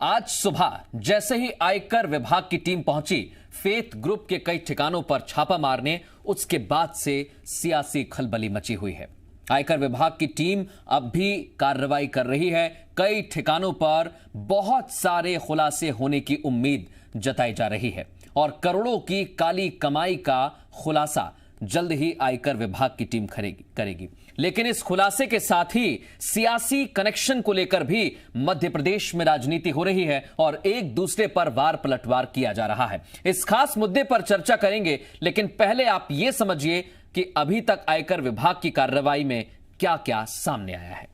आज सुबह जैसे ही आयकर विभाग की टीम पहुंची फेथ ग्रुप के कई ठिकानों पर छापा मारने, उसके बाद से सियासी खलबली मची हुई है। आयकर विभाग की टीम अब भी कार्रवाई कर रही है। कई ठिकानों पर बहुत सारे खुलासे होने की उम्मीद जताई जा रही है और करोड़ों की काली कमाई का खुलासा जल्द ही आयकर विभाग की टीम करेगी। लेकिन इस खुलासे के साथ ही सियासी कनेक्शन को लेकर भी मध्य प्रदेश में राजनीति हो रही है और एक दूसरे पर वार पलटवार किया जा रहा है। इस खास मुद्दे पर चर्चा करेंगे, लेकिन पहले आप यह समझिए कि अभी तक आयकर विभाग की कार्रवाई में क्या क्या सामने आया है।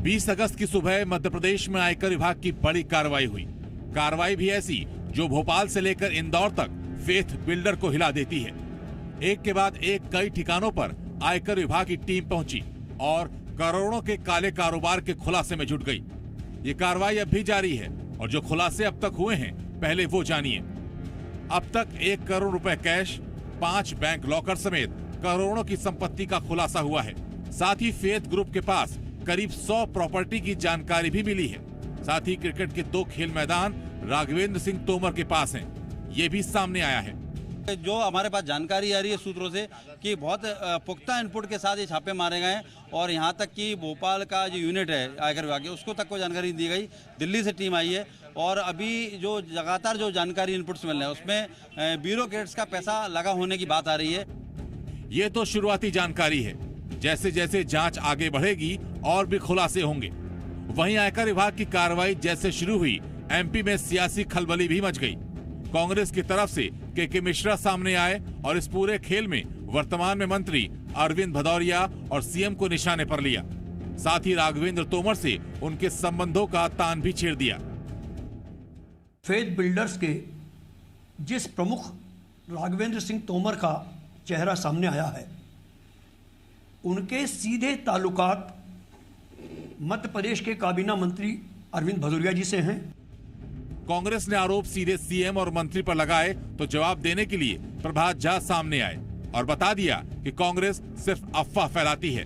बीस अगस्त की सुबह मध्य प्रदेश में आयकर विभाग की बड़ी कार्रवाई हुई। कार्रवाई भी ऐसी जो भोपाल से लेकर इंदौर तक फेथ बिल्डर को हिला देती है। एक के बाद एक कई ठिकानों पर आयकर विभाग की टीम पहुंची और करोड़ों के काले कारोबार के खुलासे में जुट गई। ये कार्रवाई अब भी जारी है और जो खुलासे अब तक हुए हैं पहले वो जानिए। अब तक 1 करोड़ रुपए कैश, 5 बैंक लॉकर समेत करोड़ों की संपत्ति का खुलासा हुआ है। साथ ही फेथ ग्रुप के पास करीब 100 प्रॉपर्टी की जानकारी भी मिली है। साथ ही क्रिकेट के 2 खेल मैदान राघवेंद्र सिंह तोमर के पास हैं। ये भी सामने आया है। जो हमारे पास जानकारी आ रही है सूत्रों से कि बहुत पुख्ता इनपुट के साथ ये छापे मारे गए और यहाँ तक कि भोपाल का जो यूनिट है आयकर विभाग के, उसको तक को जानकारी दी गई। दिल्ली से टीम आई है और अभी जो लगातार जो जानकारी इनपुट्स मिल रहे हैं उसमें ब्यूरोक्रेट्स का पैसा लगा होने की बात आ रही है। ये तो शुरुआती जानकारी है। जैसे जैसे जांच आगे बढ़ेगी और भी खुलासे होंगे। वहीं आयकर विभाग की कार्रवाई जैसे शुरू हुई, एमपी में सियासी खलबली भी मच गई। कांग्रेस की तरफ से के मिश्रा सामने आए और इस पूरे खेल में वर्तमान में मंत्री अरविंद भदौरिया और सीएम को निशाने पर लिया। साथ ही राघवेंद्र तोमर से उनके संबंधों का तान भी छेड़ दिया। फेथ बिल्डर्स के जिस प्रमुख राघवेंद्र सिंह तोमर का चेहरा सामने आया है, उनके सीधे ताल्लुकात मध्य प्रदेश के काबीना मंत्री अरविंद भदौरिया जी से हैं। कांग्रेस ने आरोप सीधे सीएम और मंत्री पर लगाए तो जवाब देने के लिए प्रभात झा सामने आए और बता दिया कि कांग्रेस सिर्फ अफवाह फैलाती है।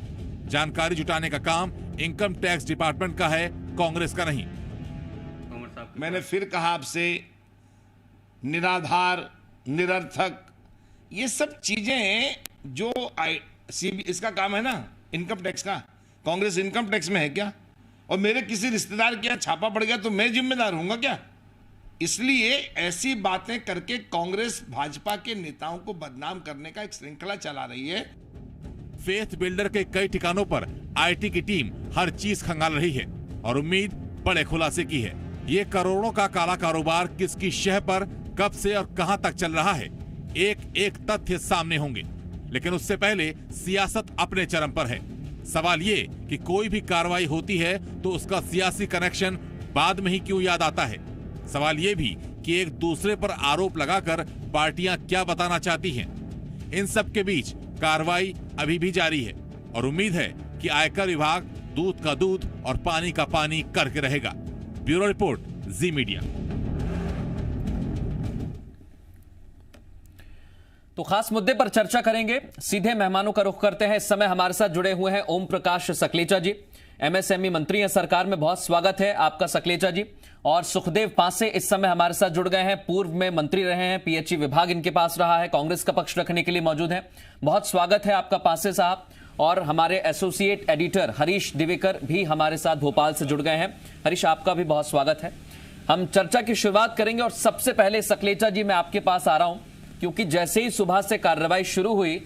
जानकारी जुटाने का काम इनकम टैक्स डिपार्टमेंट का है, कांग्रेस का नहीं। मैंने फिर कहा आपसे, निराधार, निरर्थक, ये सब चीजें जो इसका काम है ना, इनकम टैक्स का। कांग्रेस इनकम टैक्स में है क्या? और मेरे किसी रिश्तेदार के यहाँ छापा पड़ गया तो मैं जिम्मेदार हूंगा क्या? इसलिए ऐसी बातें करके कांग्रेस भाजपा के नेताओं को बदनाम करने का एक श्रृंखला चला रही है। फेथ बिल्डर के कई ठिकानों पर आईटी की टीम हर चीज खंगाल रही है और उम्मीद बड़े खुलासे की है। ये करोड़ों का काला कारोबार किसकी शह पर, कब से और कहां तक चल रहा है, एक एक तथ्य सामने होंगे। लेकिन उससे पहले सियासत अपने चरम पर है। सवाल ये कि कोई भी कार्रवाई होती है तो उसका सियासी कनेक्शन बाद में ही क्यों याद आता है। सवाल ये भी कि एक दूसरे पर आरोप लगाकर पार्टियां क्या बताना चाहती हैं। इन सब के बीच कार्रवाई अभी भी जारी है और उम्मीद है कि आयकर विभाग दूध का दूध और पानी का पानी करके रहेगा। ब्यूरो रिपोर्ट, जी मीडिया। तो खास मुद्दे पर चर्चा करेंगे। सीधे मेहमानों का रुख करते हैं। इस समय हमारे साथ जुड़े हुए हैं ओम प्रकाश सकलेचा जी, एमएसएमई मंत्री हैं सरकार में। बहुत स्वागत है आपका सकलेचा जी। और सुखदेव पांसे इस समय हमारे साथ जुड़ गए हैं, पूर्व में मंत्री रहे हैं, पीएचई विभाग इनके पास रहा है, कांग्रेस का पक्ष रखने के लिए मौजूद है। बहुत स्वागत है आपका पांसे साहब। और हमारे एसोसिएट एडिटर हरीश दिवेकर भी हमारे साथ भोपाल से जुड़ गए हैं। हरीश, आपका भी बहुत स्वागत है। हम चर्चा की शुरुआत करेंगे और सबसे पहले सकलेचा जी मैं आपके पास आ रहा हूं, क्योंकि जैसे ही सुबह से कार्रवाई शुरू हुई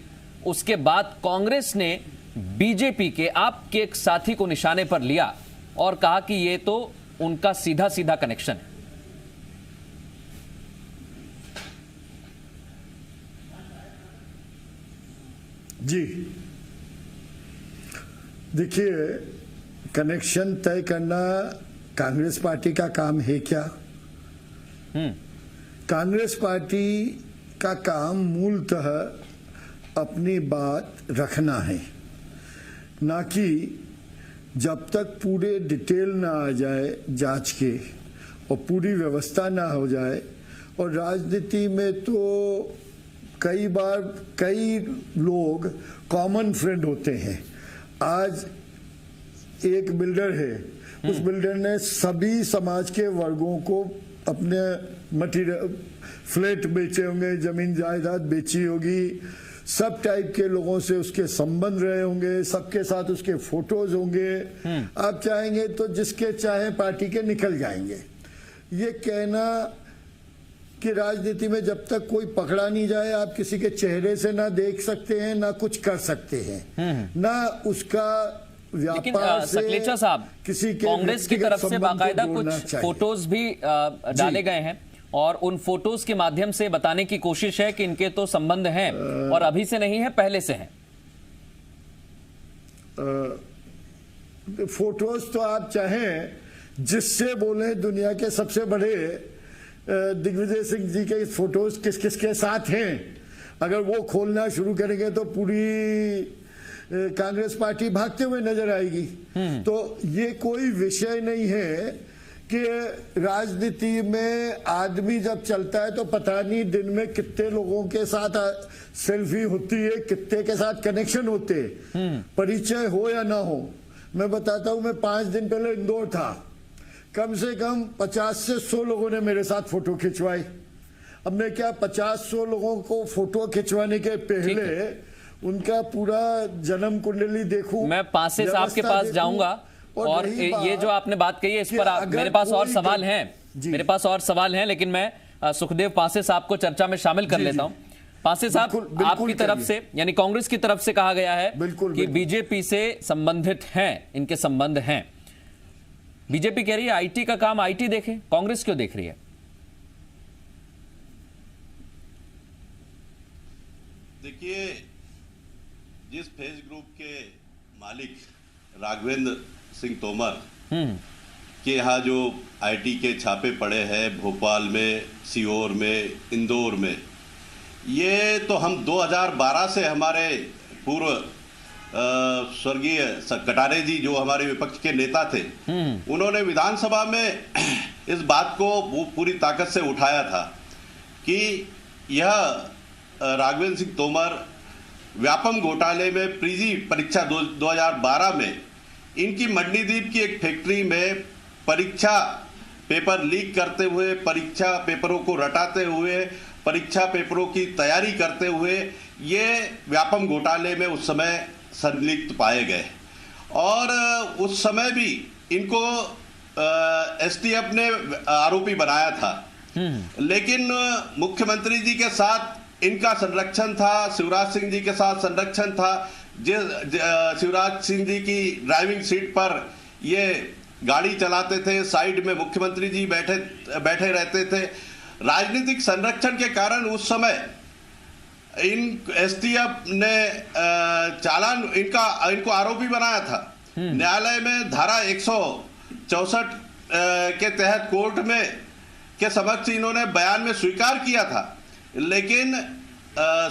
उसके बाद कांग्रेस ने बीजेपी के आपके एक साथी को निशाने पर लिया और कहा कि यह तो उनका सीधा सीधा कनेक्शन है। जी देखिए, कनेक्शन तय करना कांग्रेस पार्टी का काम है क्या? कांग्रेस पार्टी का काम मूलतः अपनी बात रखना है, ना कि जब तक पूरे डिटेल ना आ जाए जांच के और पूरी व्यवस्था ना हो जाए। और राजनीति में तो कई बार कई लोग कॉमन फ्रेंड होते हैं। आज एक बिल्डर है, उस बिल्डर ने सभी समाज के वर्गों को अपने मटीरियल फ्लैट बेचे होंगे, जमीन जायदाद बेची होगी, सब टाइप के लोगों से उसके संबंध रहे होंगे, सबके साथ उसके फोटोज होंगे। आप चाहेंगे तो जिसके चाहे पार्टी के निकल जाएंगे। ये कहना कि राजनीति में जब तक कोई पकड़ा नहीं जाए आप किसी के चेहरे से ना देख सकते हैं, ना कुछ कर सकते हैं, ना उसका लेकिन व्यापार से सकलेचा साहब, किसी के कांग्रेस की तरफ से बाकायदा कुछ फोटोज भी डाले गए हैं और उन फोटोज के माध्यम से बताने की कोशिश है कि इनके तो संबंध हैं और अभी से नहीं है, पहले से हैं। फोटोज तो आप चाहें जिससे बोले दुनिया के सबसे बड़े दिग्विजय सिंह जी के फोटोज किस किस के साथ हैं, अगर वो खोलना शुरू करेंगे तो पूरी कांग्रेस पार्टी भागते हुए नजर आएगी। तो ये कोई विषय नहीं है कि राजनीति में आदमी जब चलता है तो पता नहीं दिन में कितने लोगों के साथ सेल्फी होती है, कितने के साथ कनेक्शन होते हैं, परिचय हो या ना हो। मैं बताता हूं, मैं 5 दिन पहले इंदौर था, कम से कम 50 से 100 लोगों ने मेरे साथ फोटो खिंचवाई। अब मैं क्या 50-100 लोगों को फोटो खिंचवाने के पहले उनका पूरा जन्म कुंडली देखूं। मैं पासे साहब के पास जाऊंगा और ये जो आपने बात कही है इस पर मेरे पास और सवाल हैं, मेरे पास और सवाल हैं, लेकिन मैं सुखदेव पासे साहब को चर्चा में शामिल कर लेता हूं। पासे साहब, आपकी तरफ से यानी कांग्रेस की तरफ से कहा गया है कि बीजेपी से संबंधित हैं, इनके संबंध हैं। बीजेपी कह रही है आईटी का काम आईटी देखे, कांग्रेस क्यों देख रही है? देखिए, जिस फेज ग्रुप के मालिक राघवेंद्र सिंह तोमर के यहाँ जो आईटी के छापे पड़े हैं भोपाल में, सीहोर में, इंदौर में, ये तो हम 2012 से हमारे पूर्व स्वर्गीय कटारे जी जो हमारे विपक्ष के नेता थे, उन्होंने विधानसभा में इस बात को पूरी ताकत से उठाया था कि यह राघवेंद्र सिंह तोमर व्यापम घोटाले में प्रीजी परीक्षा 2012 में इनकी मणिदीप की एक फैक्ट्री में परीक्षा पेपर लीक करते हुए, परीक्षा पेपरों को रटाते हुए, परीक्षा पेपरों की तैयारी करते हुए ये व्यापम घोटाले में उस समय संलिप्त पाए गए। और उस समय भी इनको एसटीएफ ने आरोपी बनाया था, लेकिन मुख्यमंत्री जी के साथ इनका संरक्षण था, शिवराज सिंह जी के साथ संरक्षण था। शिवराज सिंह जी की ड्राइविंग सीट पर ये गाड़ी चलाते थे, साइड में मुख्यमंत्री जी बैठे रहते थे। राजनीतिक संरक्षण के कारण उस समय इन एसटीएफ ने चालान इनको आरोपी बनाया था। न्यायालय में धारा 164 के तहत कोर्ट में के समक्ष इन्होंने बयान में स्वीकार किया था, लेकिन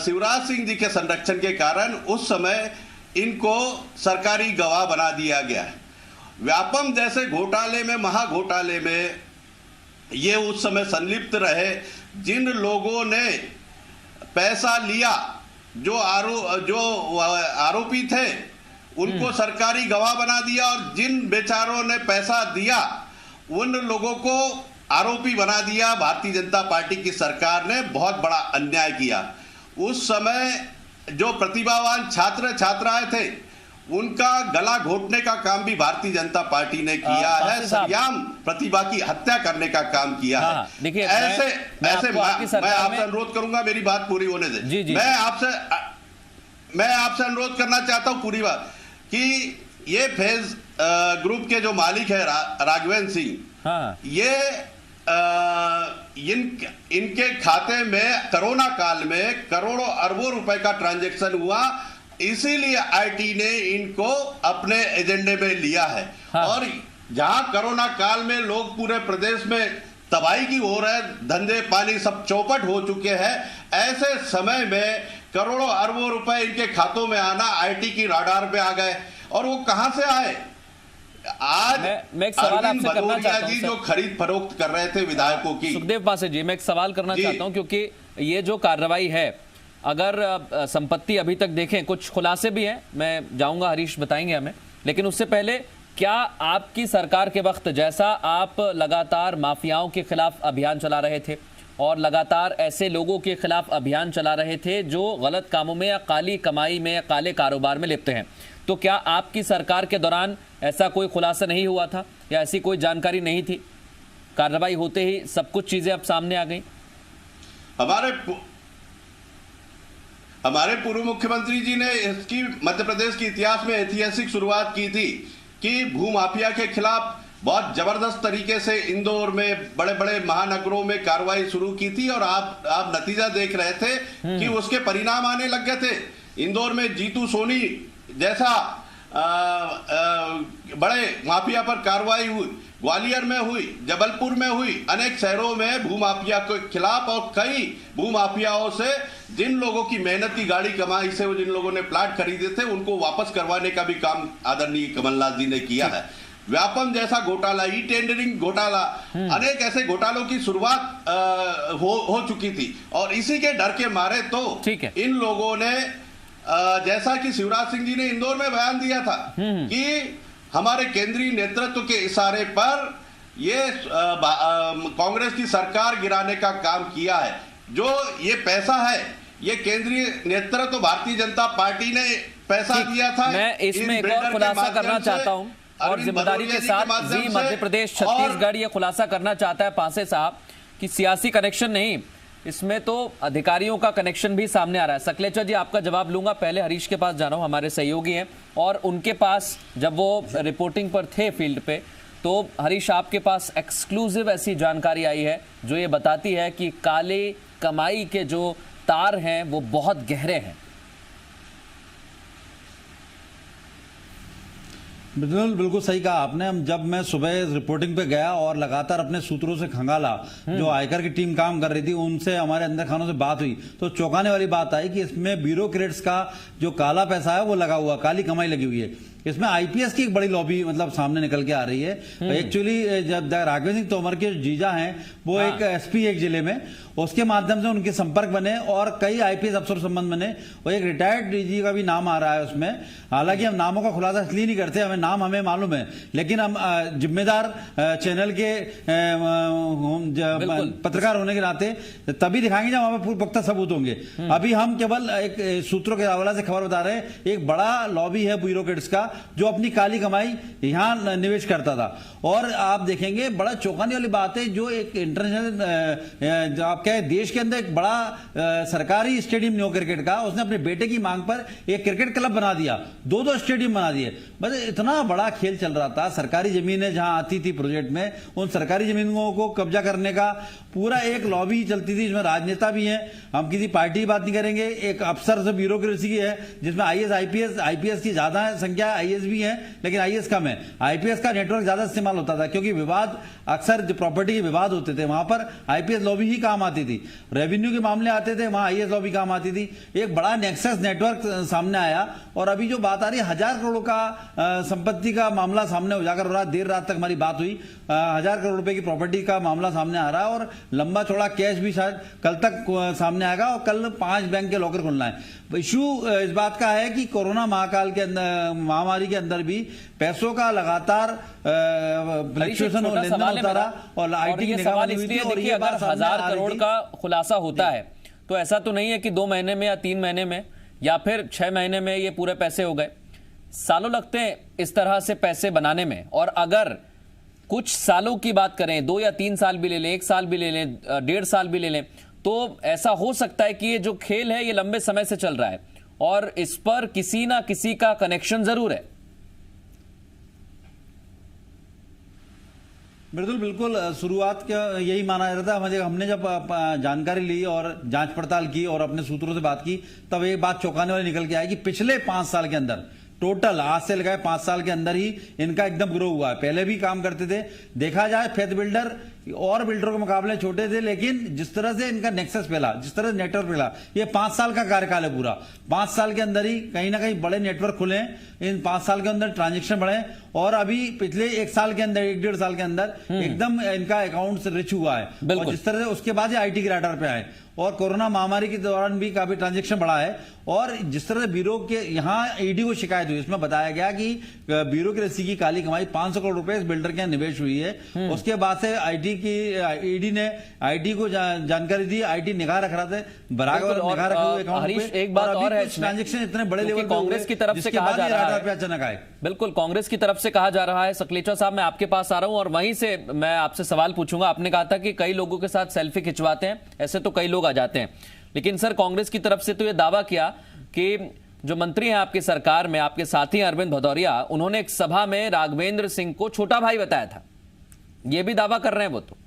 शिवराज सिंह जी के संरक्षण के कारण उस समय इनको सरकारी गवाह बना दिया गया। व्यापम जैसे घोटाले में, महाघोटाले में ये उस समय संलिप्त रहे। जिन लोगों ने पैसा लिया, जो आरोपी थे, उनको सरकारी गवाह बना दिया, और जिन बेचारों ने पैसा दिया उन लोगों को आरोपी बना दिया। भारतीय जनता पार्टी की सरकार ने बहुत बड़ा अन्याय किया। उस समय जो प्रतिभावान छात्र छात्राएं थे उनका गला घोटने का काम भी भारतीय जनता पार्टी ने किया है, सरेआम प्रतिभा की हत्या करने का काम किया है। देखिए, ऐसे मैं आपसे अनुरोध करूंगा, मेरी बात पूरी होने दे। मैं आपसे अनुरोध करना चाहता हूं पूरी बात कि ये फेज ग्रुप के जो मालिक है राघवेंद्र सिंह, ये इनके खाते में कोरोना काल में करोड़ों अरबों रुपए का ट्रांजैक्शन हुआ, इसीलिए आईटी ने इनको अपने एजेंडे में लिया है। और जहां कोरोना काल में लोग पूरे प्रदेश में तबाही की हो रहे, धंधे पानी सब चौपट हो चुके हैं, ऐसे समय में करोड़ों अरबों रुपए इनके खातों में आना आईटी की राडार पे आ गए। और वो कहां से आए? आज मैं एक सवाल आपसे करना चाहता हूं, जो खरीद फरोख्त कर रहे थे विधायकों की। सुखदेव पासे जी, मैं एक सवाल करना चाहता हूं, क्योंकि ये जो कार्रवाई है अगर संपत्ति अभी तक देखें, कुछ खुलासे भी हैं, मैं जाऊंगा, हरीश बताएंगे हमें, लेकिन उससे पहले क्या आपकी सरकार के वक्त जैसा आप लगातार माफियाओं के खिलाफ अभियान चला रहे थे और लगातार ऐसे लोगों के खिलाफ अभियान चला रहे थे जो गलत कामों में या काली कमाई में या काले कारोबार में लिप्त हैं, तो क्या आपकी सरकार के दौरान ऐसा कोई खुलासा नहीं हुआ था या ऐसी कोई जानकारी नहीं थी? कार्रवाई होते ही सब कुछ चीजें अब सामने आ गई। हमारे पूर्व मुख्यमंत्री जी ने इसकी मध्य प्रदेश के इतिहास में ऐतिहासिक शुरुआत की थी कि भूमाफिया के खिलाफ बहुत जबरदस्त तरीके से इंदौर में बड़े बड़े महानगरों में कार्रवाई शुरू की थी और आप नतीजा देख रहे थे कि उसके परिणाम आने लग गए थे। इंदौर में जीतू सोनी जैसा बड़े माफिया पर कार्रवाई हुई, ग्वालियर में हुई, जबलपुर में हुई, अनेक शहरों में भूमाफिया के खिलाफ और कई भूमाफियाओं से जिन लोगों की मेहनती गाड़ी कमाई से जिन लोगों ने प्लाट खरीदे थे उनको वापस करवाने का भी काम आदरणीय कमलनाथ जी ने किया है। व्यापम जैसा घोटाला, ई टेंडरिंग घोटाला, अनेक ऐसे घोटालों की शुरुआत हो चुकी थी और इसी के डर के मारे तो इन लोगों ने जैसा कि शिवराज सिंह जी ने इंदौर में बयान दिया था कि हमारे केंद्रीय नेतृत्व के इशारे पर ये कांग्रेस की सरकार गिराने का काम किया है। जो ये पैसा है ये केंद्रीय नेतृत्व भारतीय जनता पार्टी ने पैसा दिया था। मैं इसमें एक और खुलासा करना चाहता हूं और जिम्मेदारी के साथ जी मध्य प्रदेश छत्तीसगढ़ ये खुलासा करना चाहता है पांसे साहब कि सियासी कनेक्शन नहीं, इसमें तो अधिकारियों का कनेक्शन भी सामने आ रहा है। सकलेचा जी आपका जवाब लूंगा, पहले हरीश के पास जा रहा हूं, हमारे सहयोगी हैं और उनके पास जब वो रिपोर्टिंग पर थे फील्ड पे, तो हरीश आपके पास एक्सक्लूसिव ऐसी जानकारी आई है जो ये बताती है कि काले कमाई के जो तार हैं वो बहुत गहरे हैं। बिल्कुल सही कहा आपने। जब मैं सुबह रिपोर्टिंग पे गया और लगातार अपने सूत्रों से खंगाला, जो आयकर की टीम काम कर रही थी उनसे, हमारे अंदर खानों से बात हुई तो चौंकाने वाली बात आई कि इसमें ब्यूरोक्रेट्स का जो काला पैसा है वो लगा हुआ, काली कमाई लगी हुई है। इसमें आईपीएस की एक बड़ी लॉबी मतलब सामने निकल के आ रही है। एक्चुअली जब राघवेंद्र सिंह तोमर के जीजा हैं वो एक एसपी एक जिले में, उसके माध्यम से उनके संपर्क बने और कई आईपीएस अफसर संबंध बने और एक रिटायर्ड डीजी का भी नाम आ रहा है उसमें। हालांकि हम नामों का खुलासा इसलिए नहीं करते, हमें मालूम है, लेकिन हम जिम्मेदार चैनल के पत्रकार होने के नाते तभी दिखाएंगे जब हमें पूर्ण पुख्ता सबूत होंगे। अभी हम केवल एक सूत्रों के हवाले से खबर बता रहे हैं, एक बड़ा लॉबी है ब्यूरोक्रेट्स का जो अपनी काली कमाई यहां निवेश करता था। और आप देखेंगे बड़ा चौंकाने वाली बात है, जो एक इंटरनेशनल आप कहे देश के अंदर एक बड़ा सरकारी स्टेडियम न्यू क्रिकेट का, उसने अपने बेटे की मांग पर एक क्रिकेट क्लब बना दिया, दो स्टेडियम बना दिए। बस इतना बड़ा खेल चल रहा था। सरकारी जमीनें जहां आती थी प्रोजेक्ट में, उन सरकारी जमीनों को कब्जा करने का पूरा एक लॉबी चलती थी, जिसमें राजनेता भी हैं, हम किसी पार्टी की बात नहीं करेंगे, एक अफसर से ब्यूरोक्रेसी की है जिसमें आईपीएस की ज्यादा संख्या, आईएएस भी है लेकिन आईएएस कम है। आईपीएस का नेटवर्क ज्यादा इस्तेमाल होता था क्योंकि विवाद, अक्सर जो प्रॉपर्टी के विवाद होते थे वहां पर आईपीएस लॉबी ही काम आती थी। रेवेन्यू के मामले आते थे वहां आईएएस लॉबी काम आती थी। एक बड़ा नेक्सस नेटवर्क सामने आया और अभी जो बात आ रही है 1000 करोड़ का संपत्ति का मामला सामने उजागर हो रहा है। देर रात तक हमारी बात हुई, 1000 करोड़ रुपए की प्रॉपर्टी का मामला सामने आ रहा है और लंबा चौड़ा कैश भी शायद कल तक सामने आएगा और कल 5 बैंक के लॉकर खुलना है। इशू इस बात का है कि कोरोना महाकाल के अंदर, महामारी के अंदर भी पैसों का लगातार फ्लक्चुएशन और लेनदेन होता रहा और आईटी की निगरानी हुई थी। और ये अगर 1000 करोड़ का खुलासा होता है तो ऐसा तो नहीं है कि 2 महीने में या 3 महीने में या फिर 6 महीने में ये पूरे पैसे हो गए। सालों लगते हैं इस तरह से पैसे बनाने में। और अगर कुछ सालों की बात करें, 2 या 3 साल भी ले लें, 1 साल भी ले लें, 1.5 साल भी ले लें, तो ऐसा हो सकता है कि ये जो खेल है ये लंबे समय से चल रहा है और इस पर किसी ना किसी का कनेक्शन जरूर है। बिल्कुल शुरुआत का यही माना जाता है। हमने जब जानकारी ली और जांच पड़ताल की और अपने सूत्रों से बात की तब एक बात चौंकाने वाली निकल के आई कि पिछले 5 साल के अंदर टोटल, आज से लगाए 5 साल के अंदर ही इनका एकदम ग्रो हुआ है। पहले भी काम करते थे। देखा जाए फेथ बिल्डर और बिल्डरों के मुकाबले छोटे थे, लेकिन जिस तरह से इनका नेक्सस फैला, जिस तरह से नेटवर्क फैला, ये 5 साल का कार्यकाल है पूरा। 5 साल के अंदर ही कहीं ना कहीं बड़े नेटवर्क खुले, इन 5 साल के अंदर ट्रांजेक्शन बढ़े, और अभी पिछले 1 साल के अंदर, 1-1.5 साल के अंदर एकदम इनका अकाउंट रिच हुआ है। और जिस तरह से उसके बाद ही IT के राडार पे आए, और कोरोना महामारी के दौरान भी काफी ट्रांजैक्शन बढ़ा है। और जिस तरह से ब्यूरो के यहाँ ED को शिकायत हुई, इसमें बताया गया कि ब्यूरो की रस्सी की काली कमाई 500 करोड़ रुपए इस बिल्डर के यहाँ निवेश हुई है। उसके बाद से ED ने IT को जानकारी दी, IT निगाह रख रहा था, बराबर निगाह रखे हुए अकाउंट पे। एक बात और है, ट्रांजेक्शन इतने बड़े लेवल पे कांग्रेस की तरफ से कहा जा रहा है, अचानक आए। बिल्कुल कांग्रेस की तरफ से कहा जा रहा है। सकलेचा साहब, मैं आपके पास आ रहा हूं और वहीं से मैं आपसे सवाल पूछूंगा। आपने कहा था कि कई लोगों के साथ सेल्फी खिंचवाते हैं, ऐसे तो कई लोग आ जाते हैं, लेकिन सर कांग्रेस की तरफ से तो यह दावा किया कि जो मंत्री हैं आपकी सरकार में, आपके साथी अरविंद भदौरिया, उन्होंने एक सभा में राघवेंद्र सिंह को छोटा भाई बताया था। यह भी दावा कर रहे हैं वो तो।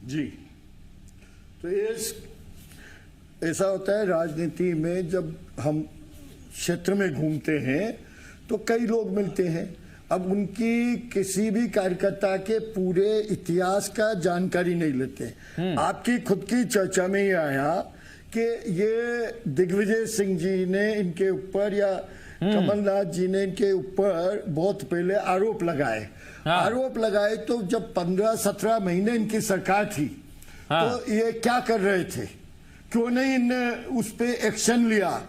जी तो ये ऐसा होता है राजनीति में, जब हम क्षेत्र में घूमते हैं तो कई लोग मिलते हैं। अब उनकी किसी भी कार्यकर्ता के पूरे इतिहास का जानकारी नहीं लेते। आपकी खुद की चर्चा में ये आया कि ये दिग्विजय सिंह जी ने इनके ऊपर, या कमलनाथ जी ने इनके ऊपर बहुत पहले आरोप लगाए। आरोप लगाए तो जब 15-17 महीने इनकी सरकार थी, तो ये क्या कर रहे थे, क्यों नहीं इनने उस पे एक्शन लिया?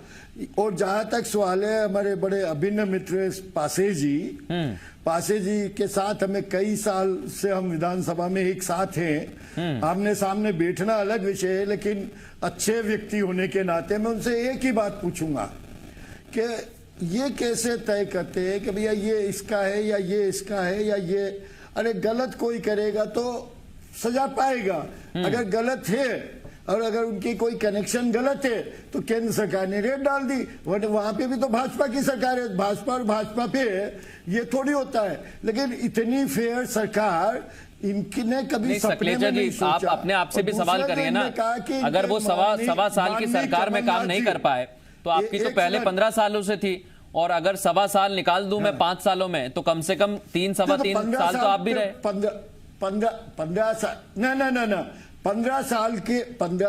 और जहां तक सवाल है, हमारे बड़े अभिन्न मित्र पासे जी के साथ हमें कई साल से हम विधानसभा में एक साथ हैं। आमने सामने बैठना अलग विषय है, लेकिन अच्छे व्यक्ति होने के नाते मैं उनसे एक ही बात पूछूंगा कि ये कैसे तय करते हैं कि भैया ये इसका है या ये इसका है या ये, अरे गलत कोई करेगा तो सजा पाएगा। अगर गलत है और अगर उनकी कोई कनेक्शन गलत है तो केंद्र सरकार ने रेड डाल दी। वहां पे भी तो भाजपा की सरकार है, भाजपा और भाजपा पे ये थोड़ी होता है। लेकिन इतनी फेयर सरकार इनकी ने कभी सपने में नहीं सोचा। आप अपने आप से भी सवाल करिए ना, अगर वो सवा साल की सरकार में काम नहीं कर पाए तो आपकी तो पहले 15 सालों से थी, और अगर 1.25 साल निकाल दूं मैं 5 सालों में, तो कम से कम 3 सवा 3 साल तो आप भी रहे। 15 साल ना 15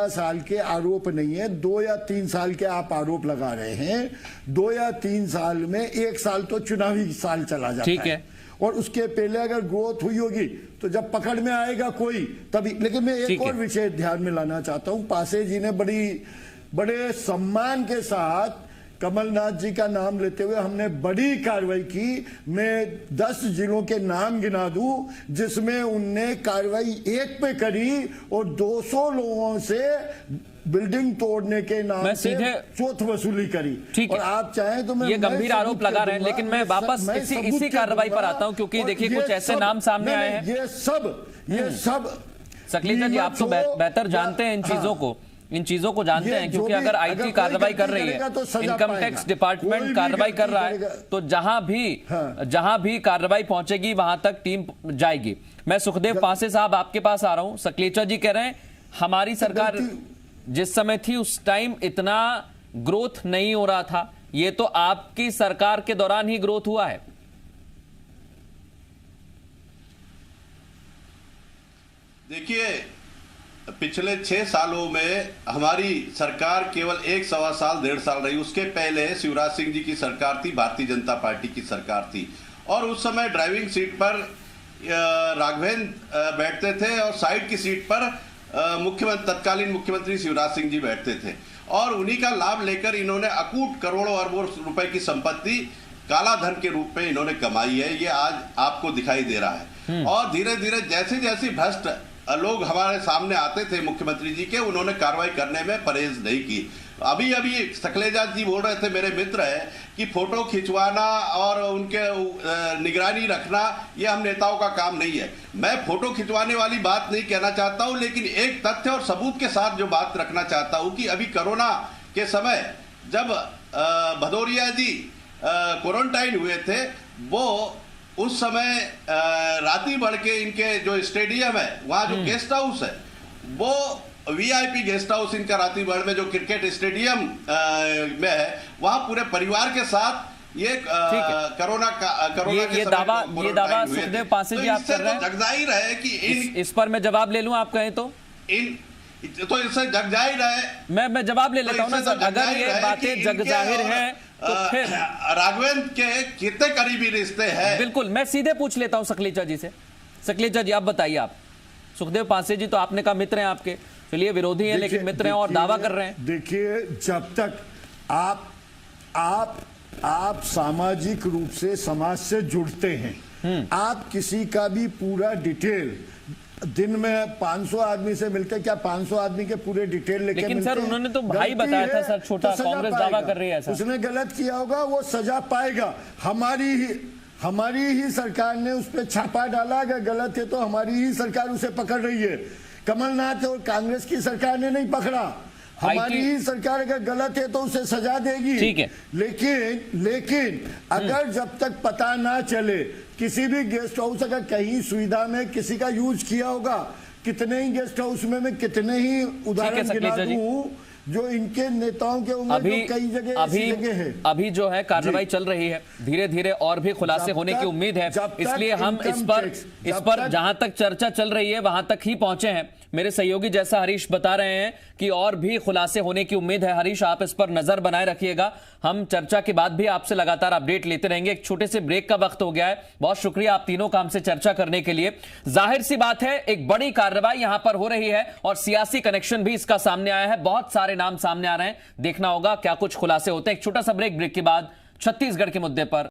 साल के आरोप नहीं है, 2 या 3 साल के आप आरोप लगा रहे हैं। 2 या 3 साल में 1 साल तो चुनावी साल चला जाता है। ठीक है, और उसके पहले अगर ग्रोथ हुई होगी तो जब पकड़ में आएगा कोई तभी। लेकिन मैं एक और विषय ध्यान में लाना चाहता हूं। पासे जी ने बड़े सम्मान के साथ कमलनाथ जी का नाम लेते हुए हमने बड़ी कार्रवाई की। मैं 10 जिलों के नाम गिना दूं जिसमें उनने कार्रवाई एक पे करी और 200 लोगों से बिल्डिंग तोड़ने के नाम से चौथ वसूली करी। और आप चाहें तो मैं ये गंभीर आरोप लगा रहे हैं, लेकिन मैं वापस इसी कार्रवाई पर आता हूं, क्योंकि देखिए कुछ ऐसे नाम सामने आए हैं। ये सब सकलेचा जी, आप तो बेहतर जानते हैं इन चीजों को जानते हैं, क्योंकि अगर IT कार्रवाई कर रही है, इनकम टैक्स डिपार्टमेंट कार्रवाई कर रहा है, तो जहां भी कार्रवाई पहुंचेगी वहां तक टीम जाएगी। मैं सुखदेव पासे साहब आपके पास आ रहा हूं। सकलेचा जी कह रहे हैं हमारी सरकार जिस समय थी उस टाइम इतना ग्रोथ नहीं हो रहा था, ये तो आपकी सरकार के दौरान ही ग्रोथ हुआ है। देखिए, पिछले 6 सालों में हमारी सरकार केवल 1-1.25 साल 1.5 साल रही। उसके पहले शिवराज सिंह जी की सरकार थी, भारतीय जनता पार्टी की सरकार थी, और उस समय ड्राइविंग सीट पर राघवेंद्र बैठते थे और साइड की सीट पर तत्कालीन मुख्यमंत्री शिवराज सिंह जी बैठते थे, और उन्हीं का लाभ लेकर इन्होंने अकूट करोड़ों अरबों रुपए की संपत्ति काला धन के रूप में इन्होंने कमाई है। ये आज आपको दिखाई दे रहा है। और धीरे धीरे जैसे जैसे भ्रष्ट लोग हमारे सामने आते थे मुख्यमंत्री जी के, उन्होंने कार्रवाई करने में परहेज नहीं की। अभी सकलेजा जी बोल रहे थे, मेरे मित्र है, कि फोटो खिंचवाना और उनके निगरानी रखना ये हम नेताओं का काम नहीं है। मैं फोटो खिंचवाने वाली बात नहीं कहना चाहता हूं, लेकिन एक तथ्य और सबूत के साथ जो बात रखना चाहता हूं कि अभी कोरोना के समय जब भदौरिया जी क्वारंटाइन हुए थे, वो उस समय राती बढ़ के इनके जो स्टेडियम है, वहां जो गेस्ट हाउस है, वो VIP गेस्ट हाउस इनका रातीगढ़ में जो क्रिकेट स्टेडियम में है, वहां पूरे परिवार के साथ ये कोरोना ये दावा सुखदेव पांसे जी आप कर रहे हैं। जग जाहिर है कि इस पर मैं जवाब ले लूं, आप कहें तो इससे जग जाहिर है। मैं जवाब ले लेता हूं ना सर। अगर ये बातें जग जाहिर हैं तो फिर राघवेंद्र के कितने करीबी रिश्ते हैं? बिल्कुल, मैं सीधे पूछ लेता हूं सकलेचा जी से। सकलेचा जी आप बताइए, आप सुखदेव पांसे जी तो आपने कहा मित्र हैं आपके, चलिए विरोधी हैं लेकिन मित्र हैं और दावा कर रहे हैं। देखिए, जब तक आप सामाजिक रूप से समाज से जुड़ते हैं, आप किसी का भी पूरा डिटेल दिन में 500 आदमी से मिलकर, क्या 500 आदमी के पूरे डिटेल लेकिन सर उन्होंने तो भाई बताया था सर, छोटा कांग्रेस दावा कर रही है सर। उसने गलत किया होगा, वो सजा पाएगा। हमारी ही सरकार ने उस पर छापा डाला, अगर गलत है तो हमारी ही सरकार उसे पकड़ रही है। कमलनाथ और कांग्रेस की सरकार ने नहीं पकड़ा, हमारी ही सरकार अगर गलत है तो उसे सजा देगी। ठीक है, लेकिन अगर जब तक पता ना चले, किसी भी गेस्ट हाउस अगर कहीं सुविधा में किसी का यूज किया होगा, कितने ही गेस्ट हाउस में मैं कितने ही उदाहरण गिना दूं जो इनके नेताओं के उम्र कई जगह है। अभी जो है कार्रवाई चल रही है, धीरे धीरे और भी खुलासे होने की उम्मीद है, इसलिए हम इस पर जहां तक चर्चा चल रही है वहां तक ही पहुंचे हैं। मेरे सहयोगी जैसा हरीश बता रहे हैं कि और भी खुलासे होने की उम्मीद है। हरीश, आप इस पर नजर बनाए रखिएगा, हम चर्चा के बाद भी आपसे लगातार अपडेट लेते रहेंगे। एक छोटे से ब्रेक का वक्त हो गया है। बहुत शुक्रिया आप तीनों का हमसे चर्चा करने के लिए। जाहिर सी बात है एक बड़ी कार्रवाई यहां पर हो रही है और सियासी कनेक्शन भी इसका सामने आया है। बहुत सारे नाम सामने आ रहे हैं, देखना होगा क्या कुछ खुलासे होते हैं। एक छोटा सा ब्रेक के बाद छत्तीसगढ़ के मुद्दे पर